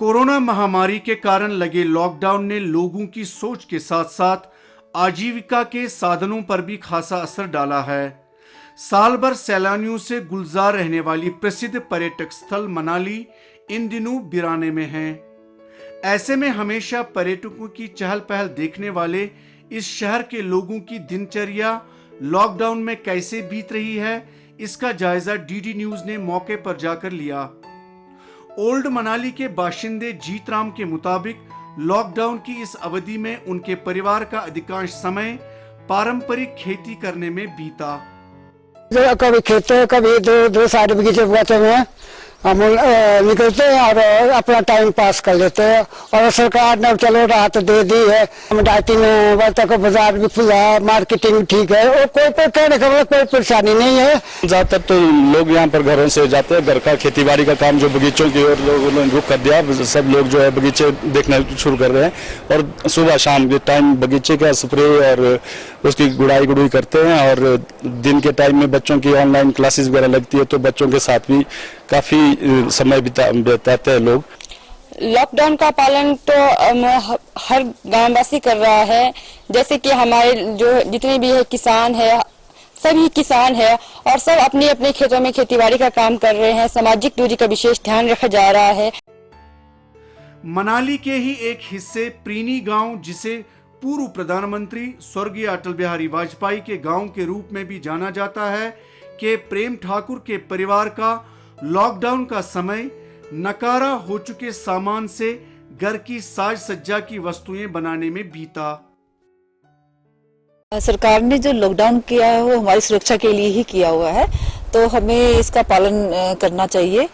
Corona महामारी के कारण लगे लॉकडाउन ने लोगों की सोच के साथ साथ आजीविका के साधनों पर भी खासा असर डाला है। साल भर सैलानियों से गुलजार रहने वाली प्रसिद्ध पर्यटक स्थल मनाली इन दिनों वीराने में है। ऐसे में हमेशा पर्यटकों की चहल पहल देखने वाले इस शहर के लोगों की दिनचर्या लॉकडाउन में कैसे बीत रही है, इसका जायजा डीडी न्यूज ने मौके पर जाकर लिया। ओल्ड मनाली के बाशिंदे जीत राम के मुताबिक लॉकडाउन की इस अवधि में उनके परिवार का अधिकांश समय पारंपरिक खेती करने में बीता। कभी खेतों कभी दो साइड बगीचे बगीचे में हम निकलते हैं और अपना टाइम पास कर लेते हैं। और सरकार ने चलो राहत दे दी है, डाइटिंग वर्तक को बाजार भी खुला है, मार्केटिंग भी ठीक है और कोई कहने का कोई परेशानी नहीं है। ज्यादातर तो लोग यहाँ पर घरों से जाते हैं, घर का खेती बाड़ी का काम जो बगीचों की ओर लोगों ने रुख कर दिया। सब लोग जो है बगीचे देखना शुरू कर रहे हैं और सुबह शाम के टाइम बगीचे का स्प्रे और उसकी गुड़ाई करते हैं। और दिन के टाइम में बच्चों की ऑनलाइन क्लासेस वगैरह लगती है तो बच्चों के साथ भी काफी समय बिताते हैं लोग। लॉकडाउन का पालन तो हर गांववासी कर रहा है, जैसे कि हमारे जो जितने भी है किसान है, सभी किसान है और सब अपने अपने खेतों में खेतीबाड़ी का काम कर रहे हैं। सामाजिक दूरी का विशेष ध्यान रखा जा रहा है। मनाली के ही एक हिस्से प्रीनी गांव, जिसे पूर्व प्रधानमंत्री स्वर्गीय अटल बिहारी वाजपेयी के गांव के रूप में भी जाना जाता है, के प्रेम ठाकुर के परिवार का लॉकडाउन का समय नकारा हो चुके सामान से घर की साज सज्जा की वस्तुएं बनाने में बीता। सरकार ने जो लॉकडाउन किया है वो हमारी सुरक्षा के लिए ही किया हुआ है, तो हमें इसका पालन करना चाहिए।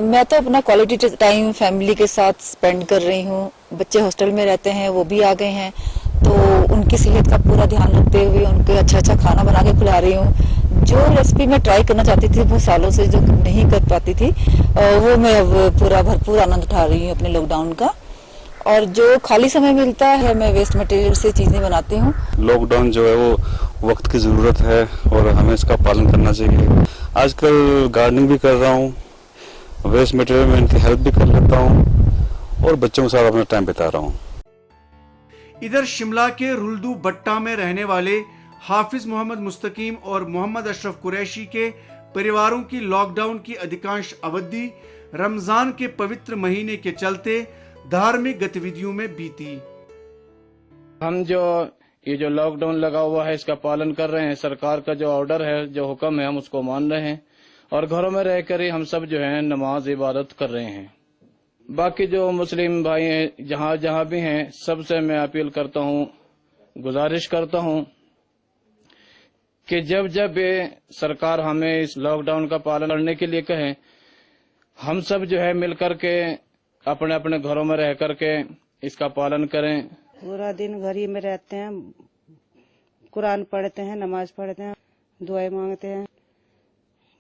मैं तो अपना क्वालिटी टाइम फैमिली के साथ स्पेंड कर रही हूँ। बच्चे हॉस्टल में रहते हैं, वो भी आ गए हैं, तो उनकी सेहत का पूरा ध्यान रखते हुए उनको अच्छा खाना बना के खिला रही हूँ। जो रेसिपी मैं ट्राई करना चाहती थी बहुत सालों से जो नहीं कर पाती थी, वो मैं अब पूरा भरपूर आनंद उठा रही हूँ अपने लॉकडाउन का। और जो खाली समय मिलता है मैं वेस्ट मटेरियल से चीजें बनाती हूँ। लॉकडाउन जो है वो वक्त की जरूरत है और हमें इसका पालन करना चाहिए। आजकल गार्डनिंग भी कर रहा हूँ, वेस्ट मटेरियल में इनकी हेल्प भी कर लेता हूँ और बच्चों के साथ अपना टाइम बिता रहा हूँ। इधर शिमला के रुल्दू बट्टा में रहने वाले हाफिज मोहम्मद मुस्तकीम और मोहम्मद अशरफ कुरैशी के परिवारों की लॉकडाउन की अधिकांश अवधि रमजान के पवित्र महीने के चलते धार्मिक गतिविधियों में बीती। हम ये जो लॉकडाउन लगा हुआ है इसका पालन कर रहे हैं। सरकार का जो ऑर्डर है, जो हुक्म है, हम उसको मान रहे हैं और घरों में रहकर ही हम सब जो है नमाज इबादत कर रहे हैं। बाकी जो मुस्लिम भाई हैं जहाँ जहाँ भी हैं, सबसे मैं अपील करता हूँ, गुजारिश करता हूँ कि जब जब सरकार हमें इस लॉकडाउन का पालन करने के लिए कहे, हम सब जो है मिलकर के अपने अपने घरों में रह करके इसका पालन करें। पूरा दिन घर ही में रहते हैं, कुरान पढ़ते हैं, नमाज पढ़ते हैं, दुआएं मांगते हैं।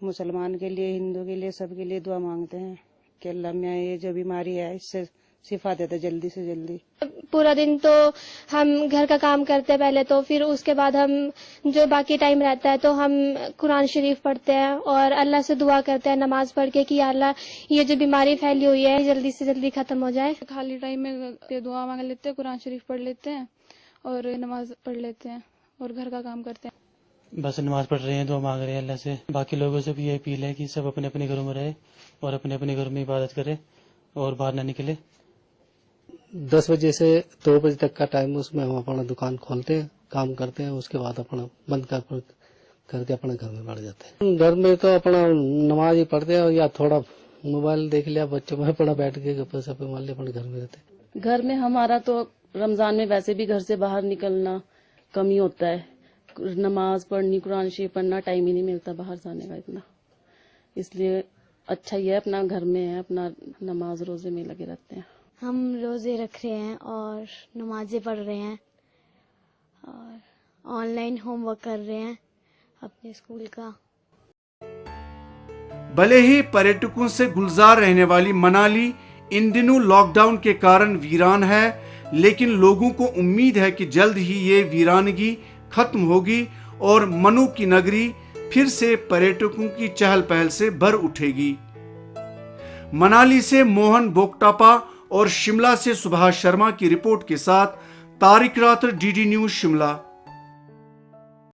मुसलमान के लिए, हिंदू के लिए, सबके लिए दुआ मांगते हैं कि अल्लाह में ये जो बीमारी है इससे शिफा देते जल्दी से जल्दी। पूरा दिन तो हम घर का काम करते हैं पहले, तो फिर उसके बाद हम जो बाकी टाइम रहता है तो हम कुरान शरीफ पढ़ते हैं और अल्लाह से दुआ करते हैं नमाज पढ़ के कि अल्लाह ये जो बीमारी फैली हुई है जल्दी से जल्दी खत्म हो जाए। खाली टाइम में दुआ मांग लेते हैं, कुरान शरीफ पढ़ लेते हैं और नमाज पढ़ लेते हैं और घर का काम करते हैं। बस नमाज पढ़ रहे हैं, दुआ मांग रहे हैं अल्लाह से। बाकी लोगों से भी ये अपील है कि सब अपने अपने घरों में रहे और अपने अपने घरों में इबादत करे और बाहर न निकले। 10 बजे से 2 बजे तक का टाइम उसमें हम अपना दुकान खोलते हैं, काम करते हैं, उसके बाद अपना बंद करके अपने घर में बैठ जाते हैं। घर में तो अपना नमाज ही पढ़ते हैं या थोड़ा मोबाइल देख लिया, बच्चों में अपना बैठ के गप्पे सप्पे मार लिया, अपने घर में रहते हैं। घर में हमारा तो रमजान में वैसे भी घर से बाहर निकलना कम ही होता है। नमाज पढ़नी, कुरान शरीफ पढ़ना, टाइम ही नहीं मिलता बाहर जाने का इतना। इसलिए अच्छा ही है अपना घर में है, अपना नमाज रोजे में लगे रहते हैं। हम रोजे रख रहे हैं और नमाजें पढ़ रहे हैं और ऑनलाइन होमवर्क कर रहे हैं अपने स्कूल का। भले ही पर्यटकों से गुलजार रहने वाली मनाली इन दिनों लॉकडाउन के कारण वीरान है, लेकिन लोगों को उम्मीद है कि जल्द ही ये वीरानगी खत्म होगी और मनु की नगरी फिर से पर्यटकों की चहल पहल से भर उठेगी। मनाली से मोहन बोगटापा और शिमला से सुभाष शर्मा की रिपोर्ट के साथ तारिक रात्र, डीडी न्यूज शिमला।